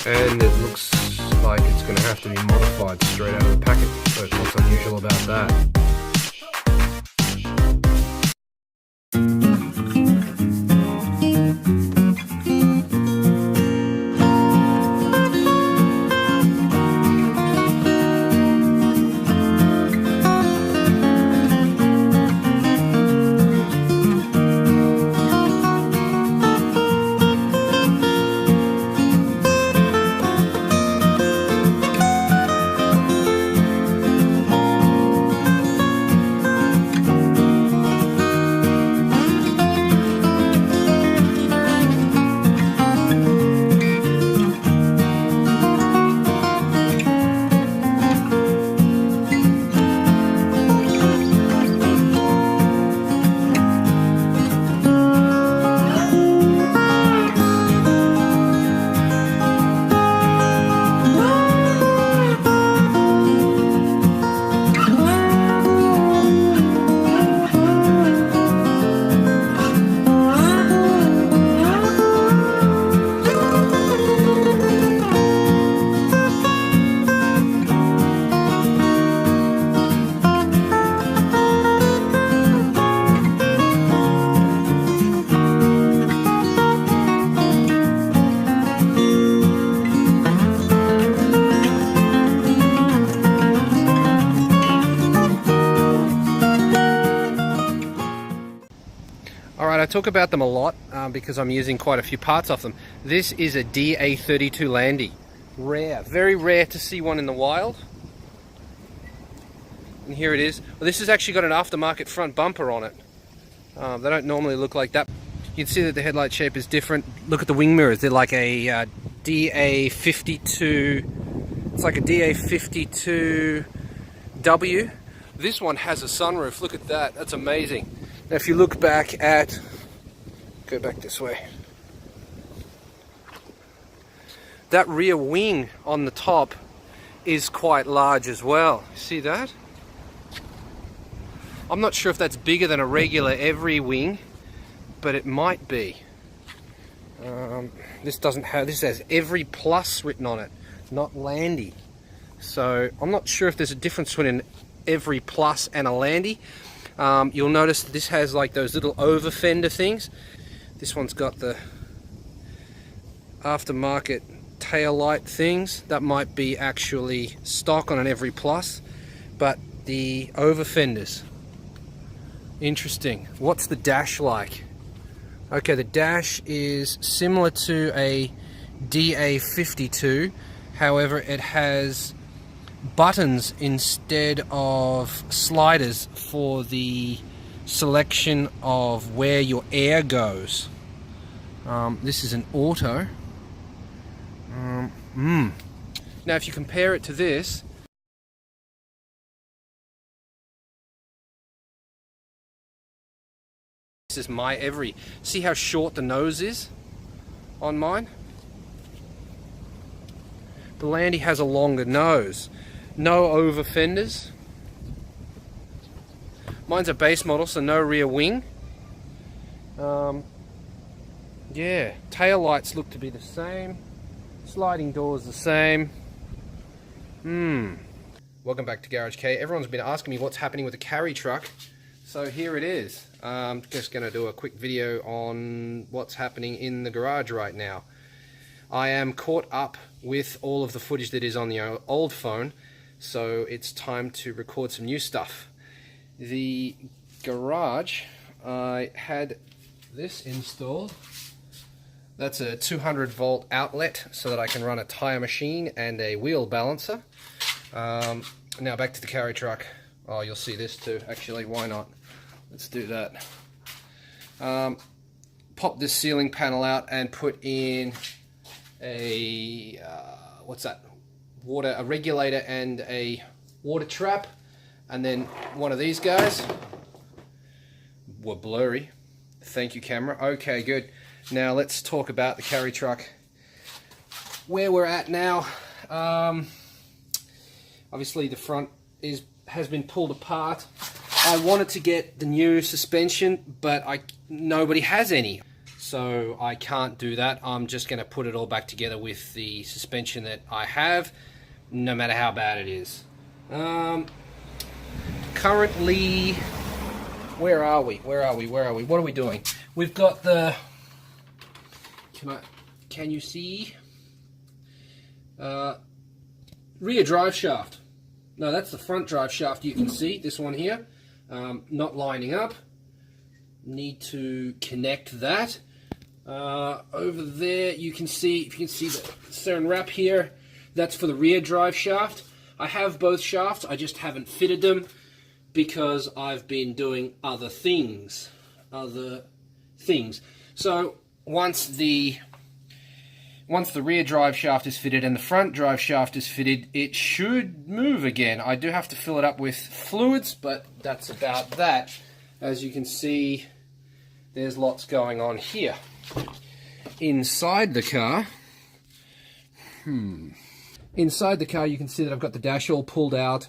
and it looks like it's going to have to be modified straight out of the packet. So what's unusual about that? Alright, I talk about them a lot because I'm using quite a few parts of them. This is a DA32 Landy. Rare, very rare to see one in the wild. And here it is. Well, this has actually got an aftermarket front bumper on it. They don't normally look like that. You can see that the headlight shape is different. Look at the wing mirrors. They're like a DA52. It's like a DA52W. This one has a sunroof. Look at that. That's amazing. Now if you look back at, go back this way, that rear wing on the top is quite large as well. See that? I'm not sure if that's bigger than a regular every wing, but it might be. This doesn't have, this has every plus written on it, not Landy. So I'm not sure if there's a difference between an every plus and a Landy. You'll notice this has like those little over fender things. This one's got the aftermarket tail light things. That might be actually stock on an every plus, but the over fenders. Interesting. What's the dash like? Okay, the dash is similar to a DA52, however it has buttons instead of sliders for the selection of where your air goes. This is an auto. Now if you compare it to this, this is my every. See how short the nose is on mine? The Landy has a longer nose. No over fenders. Mine's a base model, so no rear wing. Yeah, tail lights look to be the same. Sliding doors the same. Welcome back to Garage K. Everyone's been asking me what's happening with the carry truck. So here it is. I'm just going to do a quick video on what's happening in the garage right now. I am caught up with all of the footage that is on the old phone, so it's time to record some new stuff. The garage, I had this installed. That's a 200 volt outlet so that I can run a tire machine and a wheel balancer. Now back to the carry truck. Oh, you'll see this too. Actually, why not? Let's do that. Pop this ceiling panel out and put in a what's that? A regulator and a water trap, and then one of these guys. Were blurry. Thank you, camera. Okay, good. Now let's talk about the carry truck. Where we're at now. Obviously the front has been pulled apart. I wanted to get the new suspension, but nobody has any. so I can't do that. I'm just going to put it all back together with the suspension that I have, no matter how bad it is. Currently, where are we? What are we doing? We've got the, can you see? Rear drive shaft. No, that's the front drive shaft. You can see this one here, not lining up. Need to connect that. Over there, you can see, if you can see the Saran wrap here, that's for the rear drive shaft. I have both shafts, I just haven't fitted them because I've been doing other things. So once the rear drive shaft is fitted and the front drive shaft is fitted, it should move again. I do have to fill it up with fluids, but that's about that. As you can see, there's lots going on here. Inside the car, inside the car you can see that I've got the dash all pulled out.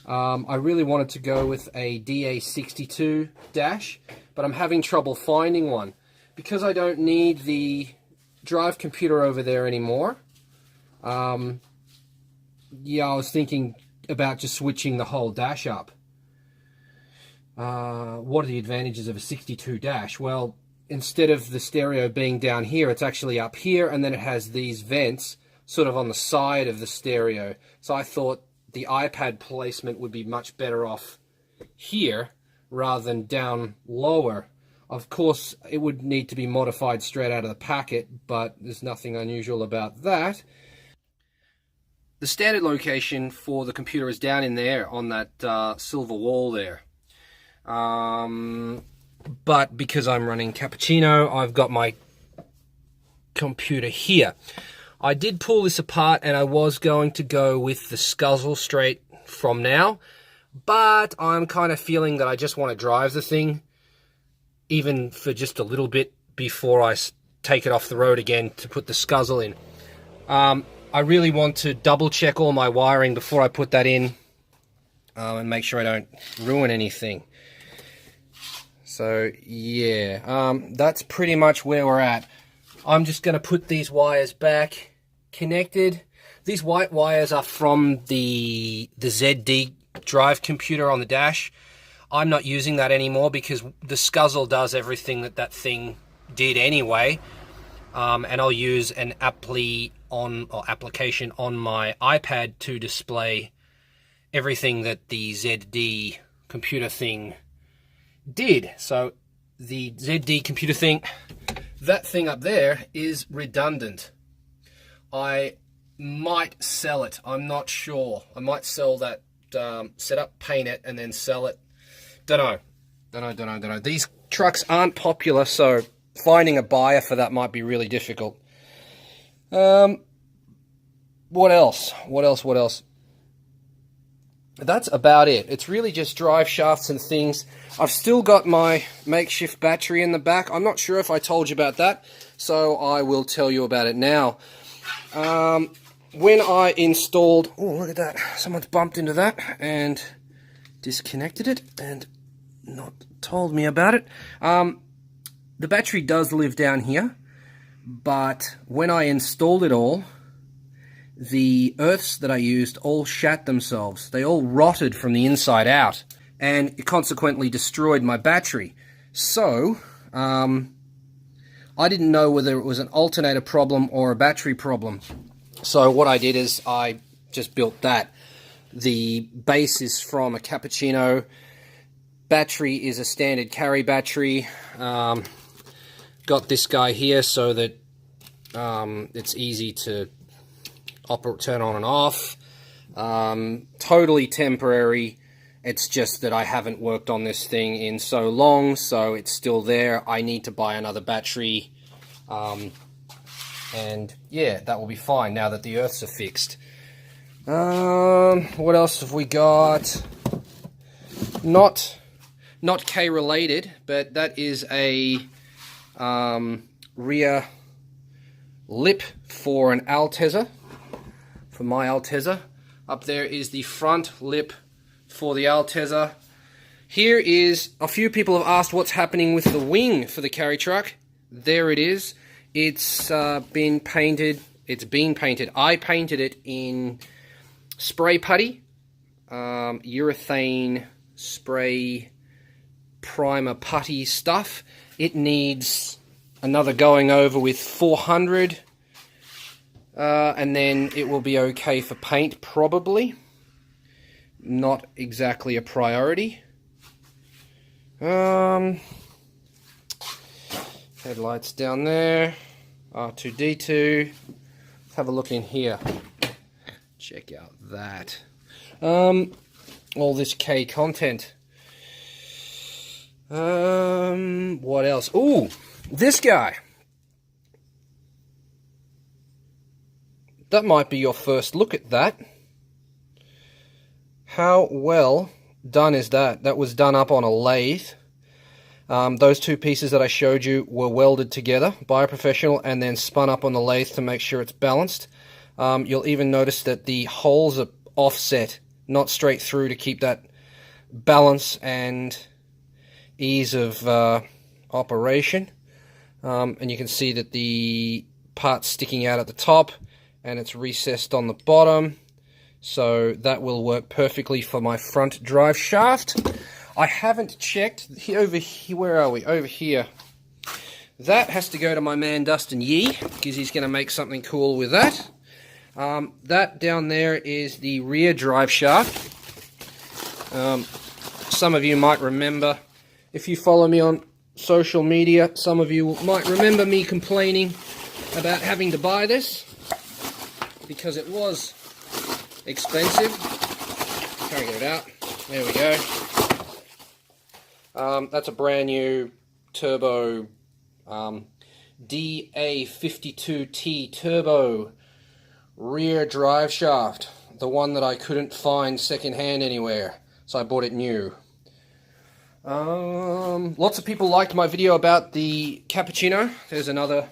I really wanted to go with a DA62 dash, but I'm having trouble finding one. Because I don't need the drive computer over there anymore, yeah, I was thinking about just switching the whole dash up. What are the advantages of a 62 dash? Well, instead of the stereo being down here, it's actually up here, and then it has these vents sort of on the side of the stereo. So I thought the iPad placement would be much better off here rather than down lower. Of course, it would need to be modified straight out of the packet, but there's nothing unusual about that. The standard location for the computer is down in there on that silver wall there. But because I'm running Cappuccino, I've got my computer here. I did pull this apart and I was going to go with the Scuzzle straight from now, but I'm kind of feeling that I just want to drive the thing, even for just a little bit, before I take it off the road again to put the Scuzzle in. I really want to double check all my wiring before I put that in, and make sure I don't ruin anything. So yeah, that's pretty much where we're at. I'm just going to put these wires back connected. These white wires are from the ZD drive computer on the dash. I'm not using that anymore because the Scuzzle does everything that thing did anyway. And I'll use an application on my iPad to display everything that the ZD computer thing did. So the ZD computer thing, that thing up there is redundant. I might sell it. I'm not sure. I might sell that setup, paint it, and then sell it. Don't know. These trucks aren't popular, so finding a buyer for that might be really difficult. What else? That's about it. It's really just drive shafts and things. I've still got my makeshift battery in the back. I'm not sure if I told you about that, so I will tell you about it now. When I installed... Oh, look at that. Someone's bumped into that and disconnected it and not told me about it. The battery does live down here, but when I installed it all, the earths that I used all shat themselves. They all rotted from the inside out, and it consequently destroyed my battery. So, I didn't know whether it was an alternator problem or a battery problem. So what I did is I just built that. The base is from a Cappuccino. Battery is a standard carry battery. Got this guy here so that it's easy to turn on and off. Totally temporary. It's just that I haven't worked on this thing in so long, so it's still there. I need to buy another battery. And yeah, that will be fine now that the earths are fixed. What else have we got? Not K related, but that is a rear lip for an Altezza, for my Altezza. Up there is the front lip for the Altezza. Here is, a few people have asked what's happening with the wing for the carry truck. there it is. It's been painted. It's been painted. I painted it in spray putty, urethane spray primer putty stuff. It needs another going over with 400, and then it will be okay for paint, probably. Not exactly a priority. Headlights down there, R2D2. Let's have a look in here. Check out that. All this K content. What else? Ooh, this guy. That might be your first look at that. How well done is that? That was done up on a lathe. Those two pieces that I showed you were welded together by a professional and then spun up on the lathe to make sure it's balanced. You'll even notice that the holes are offset, not straight through, to keep that balance and ease of operation. And you can see that the part's sticking out at the top and it's recessed on the bottom. So that will work perfectly for my front drive shaft. I haven't checked over here. Where are we? Over here. That has to go to my man Dustin Yee, because he's going to make something cool with that. That down there is the rear drive shaft. Some of you might remember, if you follow me on social media, some of you might remember me complaining about having to buy this, because it was expensive. Can't get it out. There we go. That's a brand new turbo DA52T turbo rear drive shaft. The one that I couldn't find secondhand anywhere, so I bought it new. Lots of people liked my video about the cappuccino. There's another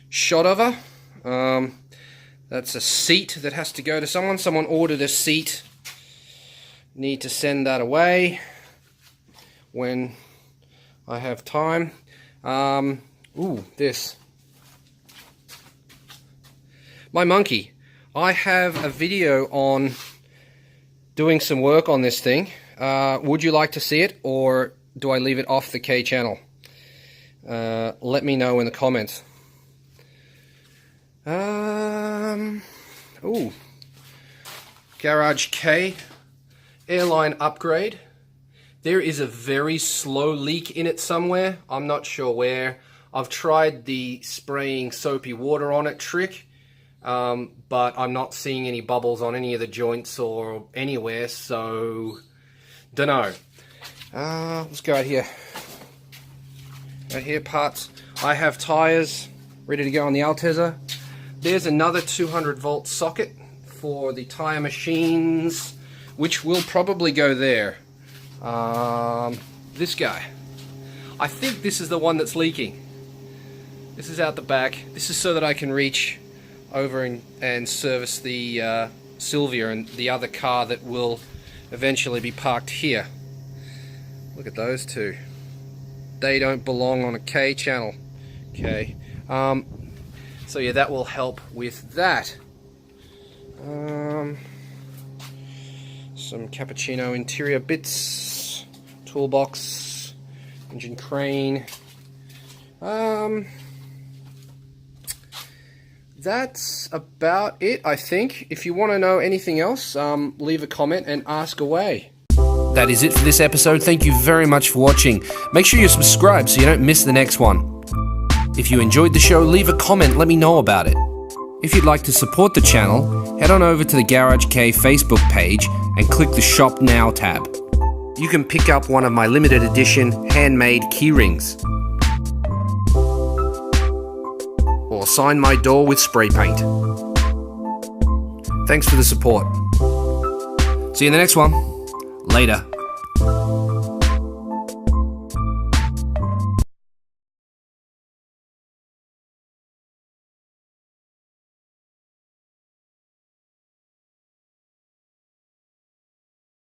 shot of her. That's a seat that has to go to someone. Someone ordered a seat. Need to send that away when I have time. Ooh, this. My monkey. I have a video on doing some work on this thing. Would you like to see it, or do I leave it off the K channel? Let me know in the comments. Ooh, Garage K airline upgrade. There is a very slow leak in it somewhere. I'm not sure where. I've tried the spraying soapy water on it trick, but I'm not seeing any bubbles on any of the joints or anywhere, so dunno. Let's go out here. Right here, parts. I have tires ready to go on the Altezza. There's another 200 volt socket for the tire machines, which will probably go there. This guy. I think this is the one that's leaking. This is out the back. This is so that I can reach over and service the Sylvia and the other car that will eventually be parked here. Look at those two. They don't belong on a K channel. Okay. So yeah, that will help with that. Some cappuccino interior bits, toolbox, engine crane. That's about it, I think. If you want to know anything else, leave a comment and ask away. That is it for this episode. Thank you very much for watching. Make sure you subscribe so you don't miss the next one. If you enjoyed the show, leave a comment, let me know about it. If you'd like to support the channel, head on over to the Garage K Facebook page and click the Shop Now tab. You can pick up one of my limited edition handmade keyrings, or sign my door with spray paint. Thanks for the support. See you in the next one. Later.